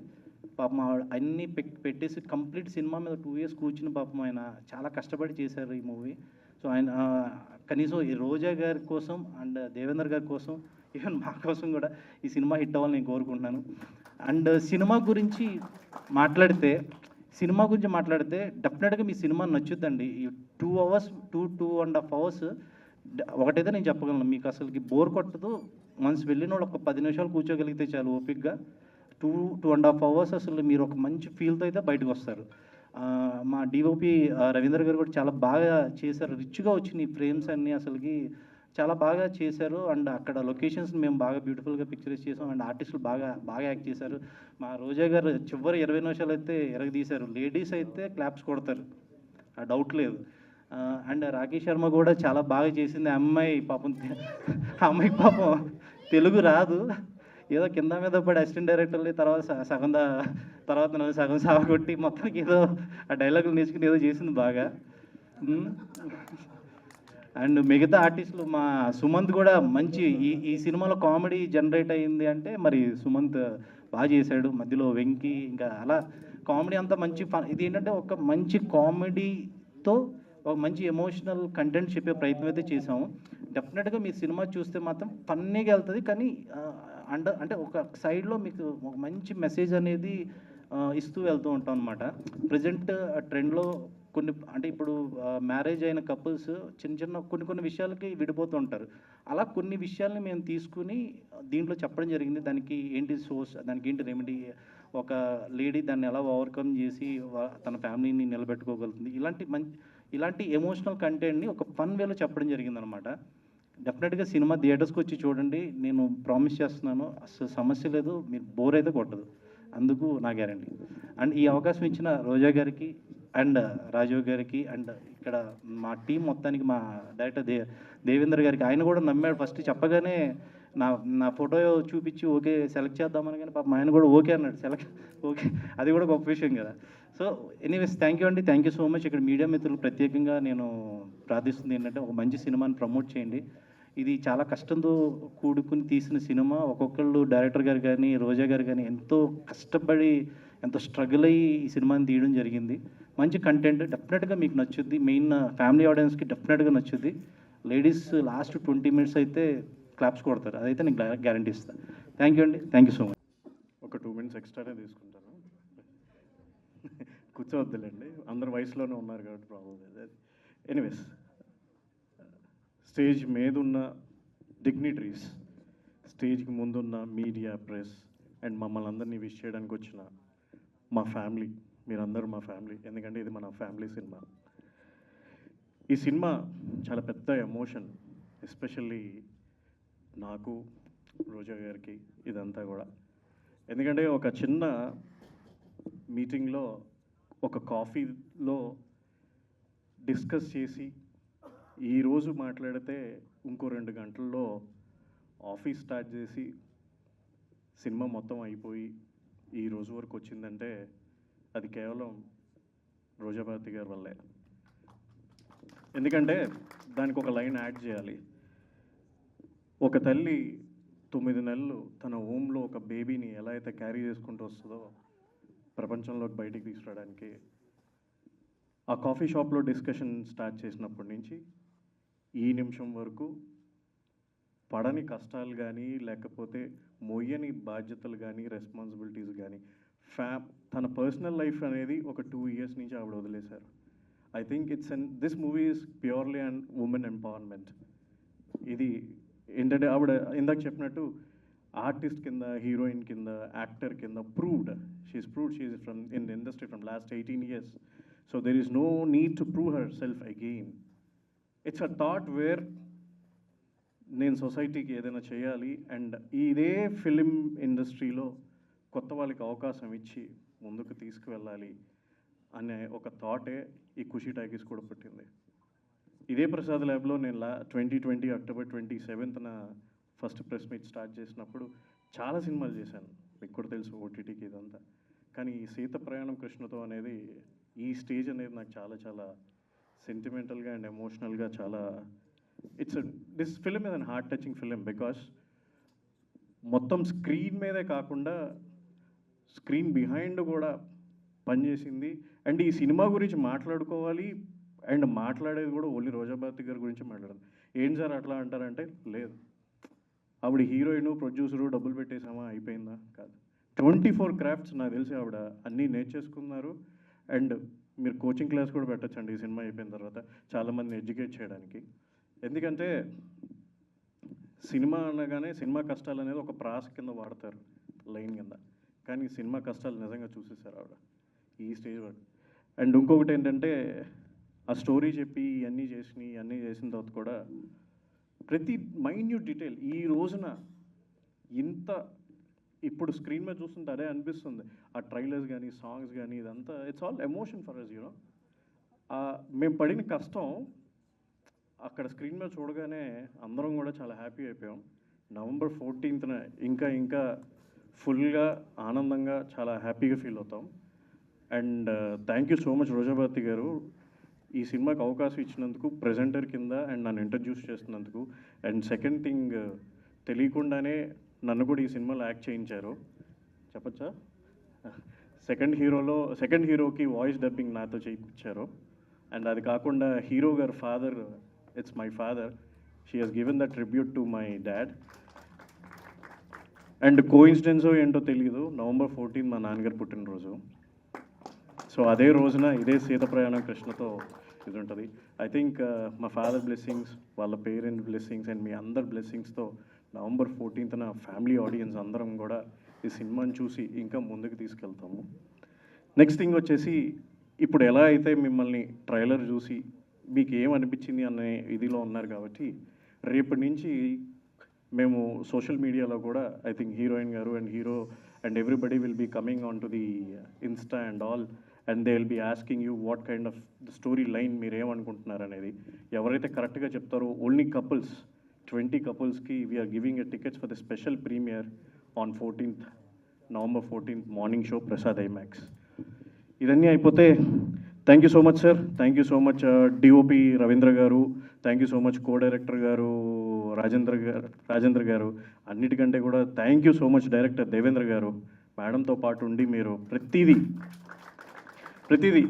పాపం అన్నీ పెట్టేసి కంప్లీట్ సినిమా మీద 2 years కూర్చుని పాపం ఆయన చాలా కష్టపడి చేశారు ఈ మూవీ. సో ఆయన కనీసం ఈ రోజా గారి కోసం అండ్ దేవేంద్ర గారి కోసం, ఈవెన్ మా కోసం కూడా ఈ సినిమా హిట్ అవ్వాలని నేను కోరుకుంటున్నాను. అండ్ సినిమా గురించి మాట్లాడితే డెఫినెట్గా మీ సినిమా నచ్చుద్దండి. ఈ 2 hours 2.5 hours ఒకటైతే నేను చెప్పగలను, మీకు అసలుకి బోర్ కొట్టదు. మనసు వెళ్ళిన వాళ్ళు ఒక 10 నిమిషాలు కూర్చోగలిగితే చాలు ఓపిక్గా. 2.5 hours అసలు మీరు ఒక మంచి ఫీల్తో అయితే బయటకు వస్తారు. మా డిఓపి రవీంద్ర గారు కూడా చాలా బాగా చేశారు. రిచ్గా వచ్చినాయి ఫ్రేమ్స్ అన్నీ, అసలుకి చాలా బాగా చేశారు. అండ్ అక్కడ లొకేషన్స్ మేము బాగా బ్యూటిఫుల్గా పిక్చరైజ్ చేసాం. అండ్ ఆర్టిస్టులు బాగా బాగా యాక్ట్ చేశారు. మా రోజా గారు చివరి 20 నిమిషాలు అయితే ఎరగదీశారు. లేడీస్ అయితే క్లాప్స్ కొడతారు, ఆ డౌట్ లేదు. అండ్ రాకేష్ శర్మ కూడా చాలా బాగా చేసింది. ఆ అమ్మాయికి పాపం తెలుగు రాదు, ఏదో కింద మీద పడి అసిస్టెంట్ డైరెక్టర్ని తర్వాత సగం సాగొట్టి మొత్తానికి ఏదో ఆ డైలాగులు నేర్చుకుని ఏదో చేసింది బాగా. అండ్ మిగతా ఆర్టిస్టులు మా సుమంత్ కూడా మంచి ఈ సినిమాలో కామెడీ జనరేట్ అయ్యింది అంటే మరి సుమంత్ బాగా చేశాడు. మధ్యలో వెంకీ ఇంకా అలా కామెడీ అంతా మంచి ఫన్. ఇది ఏంటంటే ఒక మంచి కామెడీతో ఒక మంచి ఎమోషనల్ కంటెంట్ చెప్పే ప్రయత్నం అయితే చేసాము. డెఫినెట్గా మీ సినిమా చూస్తే మాత్రం ఫన్నీగా వెళ్తుంది, కానీ అంటే ఒక సైడ్లో మీకు ఒక మంచి మెసేజ్ అనేది ఇస్తూ వెళ్తూ ఉంటాం అనమాట. ప్రజెంట్ ట్రెండ్లో అంటే ఇప్పుడు మ్యారేజ్ అయిన కపుల్స్ చిన్న కొన్ని విషయాలకి విడిపోతూ ఉంటారు. అలా కొన్ని విషయాల్ని మేము తీసుకుని దీంట్లో చెప్పడం జరిగింది. దానికి ఏంటి సోర్స్, దానికి ఏంటి రెమెడీ, ఒక లేడీ దాన్ని ఎలా ఓవర్కమ్ చేసి తన ఫ్యామిలీని నిలబెట్టుకోగలుగుతుంది, ఇలాంటి ఎమోషనల్ కంటెంట్ని ఒక ఫన్ వేలో చెప్పడం జరిగిందనమాట. డెఫినెట్గా సినిమా థియేటర్స్కి వచ్చి చూడండి, నేను ప్రామిస్ చేస్తున్నాను, అసలు సమస్య లేదు, మీరు బోర్ అయితే కొట్టదు, అందుకు నా గ్యారంటీ. అండ్ ఈ అవకాశం ఇచ్చిన రోజా గారికి అండ్ రాజీవ్ గారికి అండ్ ఇక్కడ మా టీం మొత్తానికి, మా డైరెక్టర్ దేవేంద్ర గారికి, ఆయన కూడా నమ్మాడు. ఫస్ట్ చెప్పగానే నా ఫోటో చూపించి ఓకే సెలెక్ట్ చేద్దామని, కానీ పాపం ఆయన కూడా ఓకే అన్నాడు. ఓకే, అది కూడా గొప్ప విషయం కదా. So anyways thank you so much. ఇక్కడ మీడియా మిత్రులు ప్రత్యేకంగా నేను ప్రార్థిస్తుంది ఏంటంటే ఒక మంచి సినిమాని ప్రమోట్ చేయండి. ఇది చాలా కష్టంతో కూడుకుని తీసిన సినిమా. ఒక్కొక్కళ్ళు డైరెక్టర్ గారు కానీ రోజా గారు కానీ ఎంతో కష్టపడి ఎంతో స్ట్రగుల్ అయ్యి ఈ సినిమాని తీయడం జరిగింది. మంచి కంటెంట్ డెఫినెట్గా మీకు నచ్చుద్ది. మెయిన్ ఫ్యామిలీ ఆడియన్స్కి డెఫినెట్గా నచ్చుద్ది. లేడీస్ లాస్ట్ 20 minutes అయితే క్లాప్స్ కొడతారు, అదైతే నేను గ్యారంటీ ఇస్తాను. Thank you so much. ఒక 2 minutes ఎక్స్ట్రానే తీసుకుంటాను, కూర్చోవద్దులేండి, అందరు వయసులోనే ఉన్నారు కాబట్టి ప్రాబ్లం లేదు. ఎనీవేస్, స్టేజ్ మీద ఉన్న డిగ్నిటరీస్, స్టేజ్కి ముందున్న మీడియా, ప్రెస్ అండ్ మమ్మల్ని అందరినీ విష్ చేయడానికి వచ్చిన మా ఫ్యామిలీ, మీరందరూ మా ఫ్యామిలీ, ఎందుకంటే ఇది మన ఫ్యామిలీ సినిమా. ఈ సినిమా చాలా పెద్ద ఎమోషన్, ఎస్పెషల్లీ నాకు, రోజా గారికి, ఇదంతా కూడా. ఎందుకంటే ఒక చిన్న మీటింగ్లో ఒక కాఫీలో డిస్కస్ చేసి ఈరోజు మాట్లాడితే ఇంకో 2 గంటల్లో ఆఫీస్ స్టార్ట్ చేసి సినిమా మొత్తం అయిపోయి ఈ రోజు వరకు వచ్చిందంటే అది కేవలం రోజాభారతి గారి వల్లే. ఎందుకంటే దానికి ఒక లైన్ యాడ్ చేయాలి. ఒక తల్లి 9 నెలలు తన హోమ్లో ఒక బేబీని ఎలా అయితే క్యారీ చేసుకుంటూ వస్తుందో ప్రపంచంలోకి బయటికి తీసుకురావడానికి, ఆ కాఫీ షాప్లో డిస్కషన్ స్టార్ట్ చేసినప్పటి నుంచి ఈ నిమిషం వరకు పడని కష్టాలు కానీ, లేకపోతే మొయ్యని బాధ్యతలు కానీ, రెస్పాన్సిబిలిటీస్ కానీ, తన పర్సనల్ లైఫ్ అనేది ఒక 2 years నుంచి ఆవిడ వదిలేశారు. I think this movie is purely and women empowerment. ఇది ఏంటంటే ఆవిడ ఇందాక చెప్పినట్టు ఆర్టిస్ట్ కింద, హీరోయిన్ కింద, యాక్టర్ కింద proved. She is from in the industry from last 18 years. So there is no need to prove herself again. It's a thought where నేను సొసైటీకి ఏదైనా చేయాలి అండ్ ఇదే ఫిలిం ఇండస్ట్రీలో కొత్త వాళ్ళకి అవకాశం ఇచ్చి ముందుకు తీసుకువెళ్ళాలి అనే ఒక థాటే ఈ ఖుషీ టాకీస్ కూడా పుట్టింది. ఇదే ప్రసాద్ ల్యాబ్లో నేను 2020 October 27th first press meet start చేసినప్పుడు చాలా సినిమాలు చేశాను, మీకు కూడా తెలుసు ఓటీటీకి ఇదంతా. కానీ ఈ సీత ప్రయాణం కృష్ణతో అనేది, ఈ స్టేజ్ అనేది నాకు చాలా చాలా సెంటిమెంటల్గా అండ్ ఎమోషనల్గా చాలా this film is an heart touching film because మొత్తం స్క్రీన్ మీదే కాకుండా స్క్రీన్ బిహైండ్ కూడా పనిచేసింది. అండ్ ఈ సినిమా గురించి మాట్లాడుకోవాలి అండ్ మాట్లాడేది కూడా ఓన్లీ రోజా భారతి గారి గురించి మాట్లాడదు. ఏం సార్ అట్లా అంటారంటే, లేదు ఆవిడ హీరోయిన్, ప్రొడ్యూసరు, డబ్బులు పెట్టేసామా అయిపోయిందా, కాదు. 24 క్రాఫ్ట్స్ నాకు తెలిసి ఆవిడ అన్నీ నేర్చేసుకున్నారు. అండ్ మీరు కోచింగ్ క్లాస్ కూడా పెట్టచ్చండి ఈ సినిమా అయిపోయిన తర్వాత చాలామందిని ఎడ్యుకేట్ చేయడానికి. ఎందుకంటే సినిమా అనగానే సినిమా కష్టాలు అనేది ఒక ప్రాస కింద వాడతారు, లైన్ కింద. కానీ సినిమా కష్టాలు నిజంగా చూసేసారు ఆవిడ ఈ స్టేజ్ వరకు. అండ్ ఇంకొకటి ఏంటంటే, ఆ స్టోరీ చెప్పి ఇవన్నీ చేసిన తర్వాత కూడా ప్రతి మైన్యూట్ డీటెయిల్ ఈ రోజున ఇంత ఇప్పుడు స్క్రీన్ మీద చూస్తుంటే అదే అనిపిస్తుంది. ఆ ట్రైలర్స్ కానీ, సాంగ్స్ కానీ, ఇదంతా it's all emotion for us you know. మేము పడిన కష్టం అక్కడ స్క్రీన్ మీద చూడగానే అందరం కూడా చాలా హ్యాపీ అయిపోయాం. నవంబర్ 14th ఇంకా ఫుల్గా ఆనందంగా చాలా హ్యాపీగా ఫీల్ అవుతాం. And thank you so much Rojabharathi garu ఈ సినిమాకి అవకాశం ఇచ్చినందుకు, ప్రెజెంటర్ కింద అండ్ నన్ను ఇంట్రడ్యూస్ చేస్తున్నందుకు. అండ్ సెకండ్ థింగ్, తెలియకుండానే నన్ను కూడా ఈ సినిమాలో యాక్ట్ చేయించారు, చెప్పచ్చా? సెకండ్ హీరోకి వాయిస్ డబ్బింగ్ నాతో చేయించారు. అండ్ అది కాకుండా hero garu father, its my father, she he's given the tribute to my dad. And కోఇన్సిడెన్సో ఏంటో తెలియదు, నవంబర్ 14 మా నాన్నగారు పుట్టినరోజు. సో అదే రోజున ఇదే సీత ప్రయాణం కృష్ణతో ఇది ఉంటుంది. ఐ థింక్ మా ఫాదర్ బ్లెస్సింగ్స్, వాళ్ళ పేరెంట్ బ్లెస్సింగ్స్ అండ్ మీ అందరి బ్లెస్సింగ్స్తో నవంబర్ 14th ఫ్యామిలీ ఆడియన్స్ అందరం కూడా ఈ సినిమాని చూసి ఇంకా ముందుకు తీసుకెళ్తాము. నెక్స్ట్ థింగ్ వచ్చేసి, ఇప్పుడు ఎలా అయితే మిమ్మల్ని ట్రైలర్ చూసి మీకు ఏమనిపించింది అనే ఇదిలో ఉన్నారు కాబట్టి, రేపటి నుంచి మేము సోషల్ మీడియాలో కూడా I think heroine garu and hero and everybody will be coming on to the insta and all, and they will be asking you what kind of the story line మీరు ఏమనుకుంటున్నారు అనేది. ఎవరైతే కరెక్ట్గా చెప్తారో ఓన్లీ కపుల్స్, 20 couples-కి we're giving a tickets for the special premiere on November 14th morning show Prasad IMAX. ఇదన్నీ అయిపోతే thank you so much sir, thank you so much DOP Ravindra గారు, thank you so much co director గారు రాజేంద్ర గారు, అన్నిటికంటే కూడా thank you so much director Devendra గారు. మేడంతో పాటు ఉండి మీరు ప్రతిదీ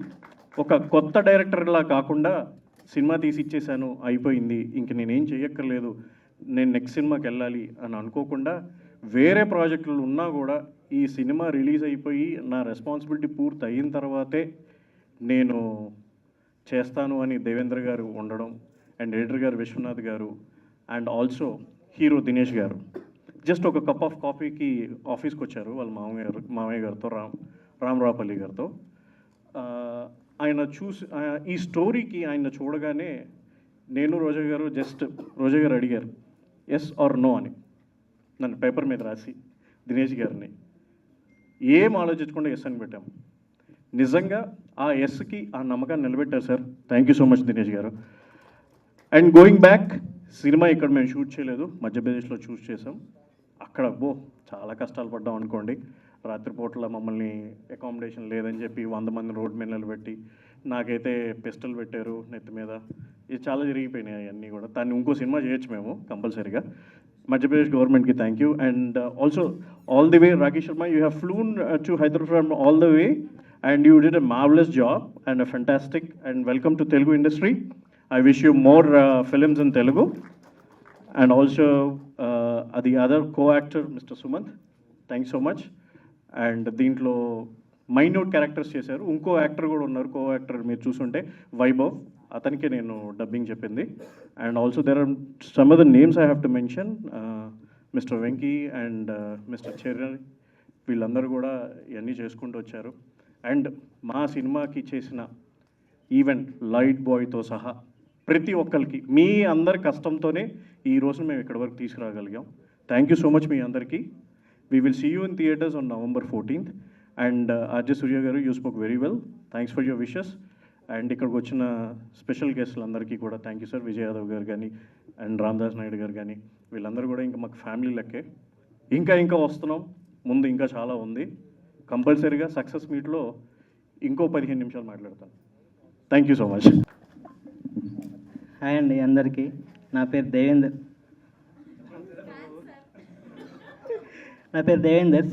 ఒక కొత్త డైరెక్టర్లా కాకుండా సినిమా తీసి ఇచ్చేసాను అయిపోయింది, ఇంక నేనేం చేయక్కర్లేదు, నేను నెక్స్ట్ సినిమాకి వెళ్ళాలి అని అనుకోకుండా, వేరే ప్రాజెక్టులు ఉన్నా కూడా ఈ సినిమా రిలీజ్ అయిపోయి నా రెస్పాన్సిబిలిటీ పూర్తి అయిన తర్వాతే నేను చేస్తాను అని దేవేంద్ర గారు ఉండడం, అండ్ ఎడిటర్ గారు విశ్వనాథ్ గారు, అండ్ ఆల్సో హీరో దినేష్ గారు జస్ట్ ఒక కప్ ఆఫ్ కాఫీకి ఆఫీస్కి వచ్చారు వాళ్ళ మామయ్య గారితో, రామరాపల్లి గారితో. ఆయన చూసి ఈ స్టోరీకి ఆయన చూడగానే నేను రోజా గారు అడిగారు ఎస్ ఆర్ నో అని, నన్ను పేపర్ మీద రాసి దినేష్ గారిని ఏం ఆలోచించకుండా ఎస్ అని పెట్టాము. నిజంగా ఆ ఎస్కి ఆ నమ్మకాన్ని నిలబెట్టారు sir, thank you so much Dinesh garu. And going back, cinema ఇక్కడ మేము షూట్ చేయలేదు, మధ్యప్రదేశ్లో షూట్ చేసాం. అక్కడ చాలా కష్టాలు పడ్డాం అనుకోండి. రాత్రిపూట్ల మమ్మల్ని అకామిడేషన్ లేదని చెప్పి 100 మంది రోడ్ మీద నిలబెట్టి, నాకైతే పిస్టల్ పెట్టారు నెత్తి మీద, ఇది చాలా జరిగిపోయినాయి అవన్నీ కూడా. దాన్ని ఇంకో సినిమా చేయొచ్చు మేము కంపల్సరీగా. మధ్యప్రదేశ్ గవర్నమెంట్కి thank you. And also all the way Rakesh Sharma, you have flown to Hyderabad from all the way and you did a marvelous job and a fantastic, and welcome to Telugu industry. I wish you more films in Telugu. And also the other co-actor Mr. Sumant, thanks so much. And దీంట్లో minute characters చేశారు, ఇంకో actor కూడా ఉన్నారు, co actor మీరు చూసుంటే వైభవ్, అతనికి నేను dubbing చెప్పింది. And also there are some other names I have to mention. Mister Venky and mister Cherry వీళ్ళందరూ కూడా ఇవన్నీ చేసుకుంటూ వచ్చారు. అండ్ మా సినిమాకి చేసిన ఈవెంట్ లైట్ బాయ్తో సహా ప్రతి ఒక్కరికి మీ అందరి కష్టంతోనే ఈ రోజు మేము ఇక్కడ వరకు తీసుకురాగలిగాం. థ్యాంక్ యూ సో మచ్ మీ అందరికీ. We will see you in theatres on November 14th. And RJ Surya garu, you spoke very well. Thanks for your wishes. And ఇక్కడికి వచ్చిన స్పెషల్ గెస్టులందరికీ కూడా thank you sir. Vijay Yadav garu కానీ అండ్ రామదాస్ నాయుడు గారు కానీ వీళ్ళందరూ కూడా ఇంకా మాకు ఫ్యామిలీ లెక్కే. ఇంకా వస్తున్నాం, ముందు ఇంకా చాలా ఉంది. కంపల్సరీగా సక్సెస్ మీట్లో ఇంకో 15 నిమిషాలు మాట్లాడతాను. Thank you so much. Hi అండి అందరికీ. నా పేరు దేవేందర్.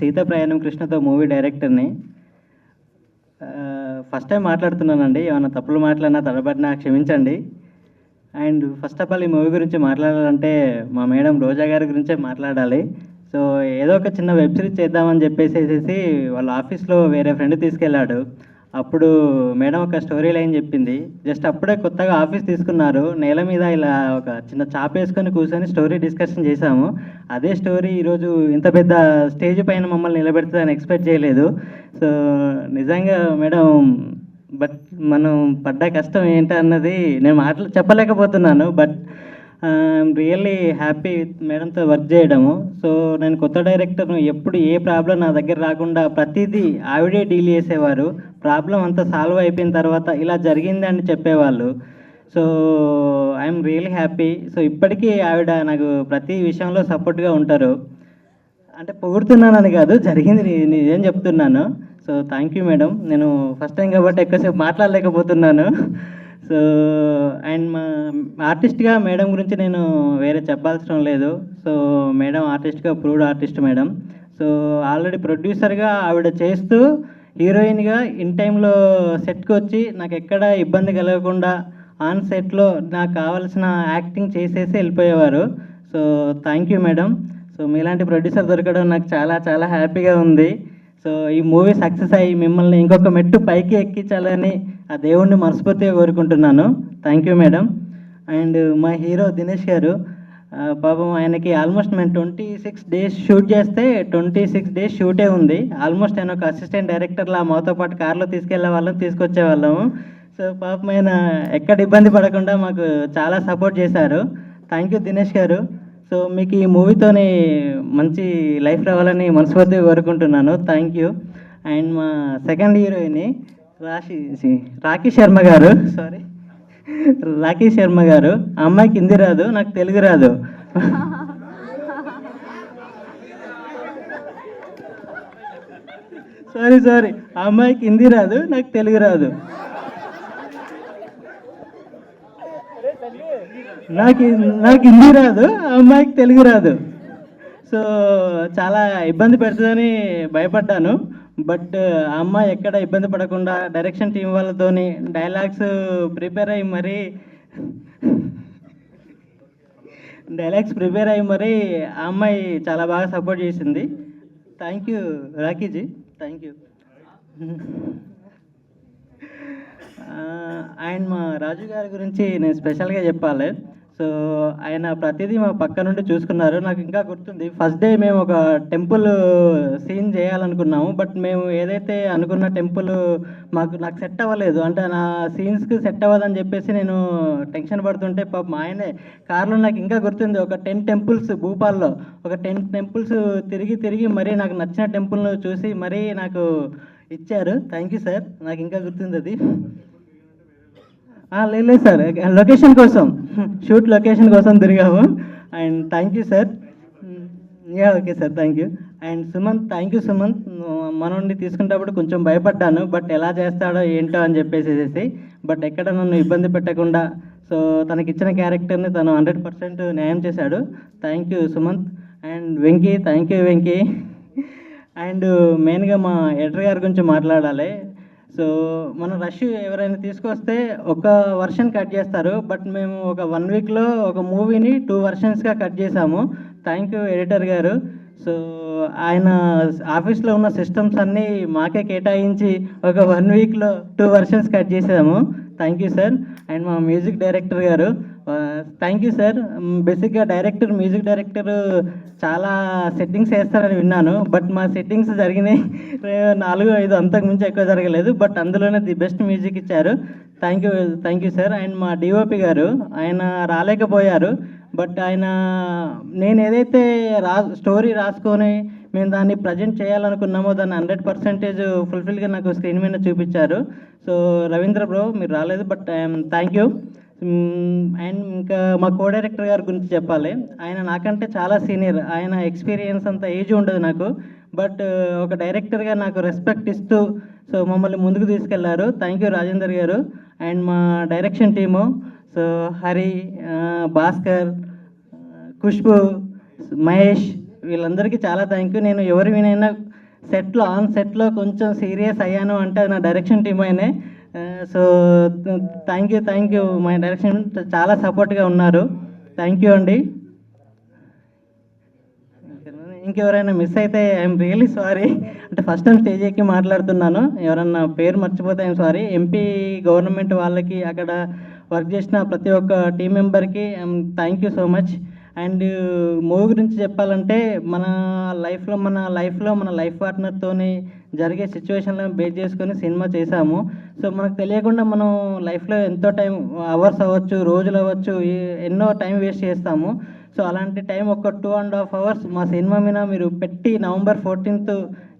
సీతా ప్రయాణం కృష్ణతో మూవీ డైరెక్టర్ని. ఫస్ట్ టైం మాట్లాడుతున్నానండి, ఏమైనా తప్పులు మాట్లాడినా తడబడినా క్షమించండి. అండ్ ఫస్ట్ ఆఫ్ ఆల్ ఈ మూవీ గురించి మాట్లాడాలంటే మా మేడం రోజా గారి గురించే మాట్లాడాలి. సో ఏదో ఒక చిన్న వెబ్ సిరీస్ చేద్దామని చెప్పేసి వాళ్ళ ఆఫీస్లో వేరే ఫ్రెండ్ తీసుకెళ్ళాడు. అప్పుడు మేడం ఒక స్టోరీ లైన్ చెప్పింది. జస్ట్ అప్పుడే కొత్తగా ఆఫీస్ తీసుకున్నారు, నేల మీద ఇలా ఒక చిన్న చాప వేసుకొని కూర్చొని స్టోరీ డిస్కషన్ చేశాము. అదే స్టోరీ ఈరోజు ఇంత పెద్ద స్టేజ్ పైన మమ్మల్ని నిలబెడుతుందని ఎక్స్పెక్ట్ చేయలేదు. సో నిజంగా మేడం, బట్ మనం పడ్డ కష్టం ఏంటన్నది నేను చెప్పలేకపోతున్నాను. But I'm really happy with మేడంతో వర్క్ చేయడము. సో నేను కొత్త డైరెక్టర్ను, ఎప్పుడు ఏ ప్రాబ్లం నా దగ్గర రాకుండా ప్రతిదీ ఆవిడే డీల్ చేసేవారు. ప్రాబ్లం అంతా సాల్వ్ అయిపోయిన తర్వాత ఇలా జరిగిందని చెప్పేవాళ్ళు. So I'm really happy. So ఇప్పటికీ ఆవిడ నాకు ప్రతి విషయంలో సపోర్ట్గా ఉంటారు. అంటే పొగుడుతున్నానని కాదు, జరిగింది నేనేం చెప్తున్నాను. So thank you madam. నేను ఫస్ట్ టైం కాబట్టి ఎక్కువసేపు మాట్లాడలేకపోతున్నాను. సో అండ్ మా ఆర్టిస్ట్గా మేడం గురించి నేను వేరే చెప్పాల్సిన లేదు. సో మేడం ఆర్టిస్ట్గా proved artist madam. So already ప్రొడ్యూసర్గా ఆవిడ చేస్తూ హీరోయిన్గా ఇన్ టైంలో సెట్కి వచ్చి నాకు ఎక్కడ ఇబ్బంది కలగకుండా ఆన్ సెట్లో నాకు కావాల్సిన యాక్టింగ్ చేసేసి వెళ్ళిపోయేవారు. So thank you madam. So మీలాంటి ప్రొడ్యూసర్ దొరకడం నాకు చాలా చాలా హ్యాపీగా ఉంది. సో ఈ మూవీ సక్సెస్ అయ్యి మిమ్మల్ని ఇంకొక మెట్టు పైకి ఎక్కించాలని ఆ దేవుణ్ణి మనస్ఫూర్తిగా కోరుకుంటున్నాను. Thank you madam. అండ్ మా హీరో దినేష్ గారు, పాపం ఆయనకి ఆల్మోస్ట్ మేము 26 days షూట్ చేస్తే 26 days షూటే ఉంది. ఆల్మోస్ట్ ఆయన ఒక అసిస్టెంట్ డైరెక్టర్లా మాతో పాటు కార్లో తీసుకెళ్లే వాళ్ళం, తీసుకొచ్చే వాళ్ళము. సో పాపం ఆయన ఎక్కడ ఇబ్బంది పడకుండా మాకు చాలా సపోర్ట్ చేశారు. థ్యాంక్ యూ దినేష్ గారు. సో మీకు ఈ మూవీతోని మంచి లైఫ్ రావాలని మనస్ఫూర్తిగా కోరుకుంటున్నాను. Thank you. అండ్ మా సెకండ్ హీరోయిన్ రాఖీ శర్మ గారు. ఆ అమ్మాయికి హిందీ రాదు, నాకు తెలుగు రాదు. సారీ ఆ అమ్మాయికి హిందీ రాదు, నాకు తెలుగు రాదు. నాకు హిందీ రాదు, ఆ అమ్మాయికి తెలుగు రాదు. సో చాలా ఇబ్బంది పెడుతుందని భయపడ్డాను. బట్ ఆ అమ్మాయి ఎక్కడ ఇబ్బంది పడకుండా డైరెక్షన్ టీం వాళ్ళతోని డైలాగ్స్ ప్రిపేర్ అయ్యి మరీ ఆ అమ్మాయి చాలా బాగా సపోర్ట్ చేసింది. Thank you Rakhiji, thank you. And మా రాజు గారి గురించి నేను స్పెషల్గా చెప్పాలి. సో ఆయన ప్రతిదీ మా పక్క నుండి చూసుకున్నారు. నాకు ఇంకా గుర్తుంది, ఫస్ట్ డే మేము ఒక టెంపుల్ సీన్ చేయాలనుకున్నాము. బట్ మేము ఏదైతే అనుకున్న టెంపుల్ నాకు సెట్ అవ్వలేదు, అంటే నా సీన్స్కి సెట్ అవ్వదని చెప్పేసి నేను టెన్షన్ పడుతుంటే పాపం ఆయనే కార్లో, నాకు ఇంకా గుర్తుంది, ఒక 10 temples భూపాల్లో ఒక 10 temples తిరిగి మరీ నాకు నచ్చిన టెంపుల్ను చూసి మరీ నాకు ఇచ్చారు. థ్యాంక్ యూ సార్, నాకు ఇంకా గుర్తుంది అది. లేదు సార్, షూట్ లొకేషన్ కోసం తిరిగాము. And thank you sir. Okay sir, thank you. And Sumanth, thank you Sumanth. మనోడిని తీసుకునేటప్పుడు కొంచెం భయపడ్డాను, బట్ ఎలా చేస్తాడో ఏంటో అని చెప్పేసి. బట్ ఎక్కడ నన్ను ఇబ్బంది పెట్టకుండా సో తనకిచ్చిన క్యారెక్టర్ని తను 100% న్యాయం చేశాడు. Thank you Sumanth. And Venky, thank you Venky. And మెయిన్గా మా ఎడిటర్ గారి గురించి మాట్లాడాలి. సో మన రష్ ఎవరైనా తీసుకొస్తే ఒక వర్షన్ కట్ చేస్తారు, బట్ మేము ఒక 1 weekలో ఒక మూవీని 2 versions కట్ చేసాము. థ్యాంక్ యూ ఎడిటర్ గారు. సో ఆయన ఆఫీస్లో ఉన్న సిస్టమ్స్ అన్నీ మాకే కేటాయించి ఒక 1 weekలో 2 versions కట్ చేసాము. Thank you sir. అండ్ మా మ్యూజిక్ డైరెక్టర్ గారు థ్యాంక్ యూ సార్. బేసిక్గా మ్యూజిక్ డైరెక్టర్ చాలా సెట్టింగ్స్ వేస్తారని విన్నాను, బట్ మా సెట్టింగ్స్ జరిగినాయి 4-5, అంతకుమించి ఎక్కువ జరగలేదు. బట్ అందులోనే ది బెస్ట్ మ్యూజిక్ ఇచ్చారు. Thank you sir. అండ్ మా డిఓపి గారు, ఆయన రాలేకపోయారు, బట్ ఆయన నేను ఏదైతే స్టోరీ రాసుకొని మేము దాన్ని ప్రజెంట్ చేయాలనుకున్నామో దాన్ని 100% ఫుల్ఫిల్గా నాకు స్క్రీన్ మీద చూపించారు. సో రవీంద్ర బ్రో మీరు రాలేదు, బట్ థ్యాంక్ యూ. అండ్ ఇంకా మా కో డైరెక్టర్ గారి గురించి చెప్పాలి. ఆయన నాకంటే చాలా సీనియర్, ఆయన ఎక్స్పీరియన్స్ అంత ఏజ్ ఉండదు నాకు, బట్ ఒక డైరెక్టర్గా నాకు రెస్పెక్ట్ ఇస్తూ సో మమ్మల్ని ముందుకు తీసుకెళ్లారు. థ్యాంక్ యూ రాజేందర్ గారు. అండ్ మా direction team, so Hari, Bhaskar, Khushbu, Mahesh, వీళ్ళందరికీ చాలా థ్యాంక్ యూ. నేను ఎవరి వినైనా ఆన్ సెట్లో కొంచెం సీరియస్ అయ్యాను అంటే అది నా డైరెక్షన్ టీమ్ అయినే. So thank you. మా డైరెక్షన్ చాలా సపోర్ట్గా ఉన్నారు. థ్యాంక్ యూ అండి. ఇంకెవరైనా మిస్ అయితే ఐఎమ్ రియలీ సారీ. అంటే ఫస్ట్ టైం స్టేజ్ ఎక్కి మాట్లాడుతున్నాను, ఎవరన్నా పేరు మర్చిపోతే ఐఎమ్ సారీ. ఎంపీ గవర్నమెంట్ వాళ్ళకి, అక్కడ వర్క్ చేసిన ప్రతి ఒక్క టీం మెంబర్కి thank you so much. And movie గురించి చెప్పాలంటే మన లైఫ్లో మన లైఫ్ పార్ట్నర్తోని జరిగే సిచ్యువేషన్లను బేస్ చేసుకొని సినిమా చేశాము. సో మనకు తెలియకుండా మనం లైఫ్లో ఎంతో టైం, అవర్స్ అవ్వచ్చు, రోజులు అవ్వచ్చు, ఎన్నో టైం వేస్ట్ చేస్తాము. సో అలాంటి టైం ఒక 2.5 hours మా సినిమా మీద మీరు పెట్టి November 14th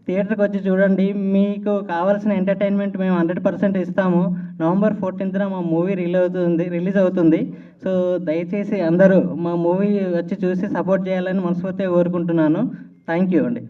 థియేటర్కి వచ్చి చూడండి. మీకు కావాల్సిన ఎంటర్టైన్మెంట్ మేము 100% ఇస్తాము. November 14th మా మూవీ రిలీజ్ అవుతుంది. సో దయచేసి అందరూ మా మూవీ వచ్చి చూసి సపోర్ట్ చేయాలని మనస్ఫూర్తిగా కోరుకుంటున్నాను. థ్యాంక్ యూ అండి.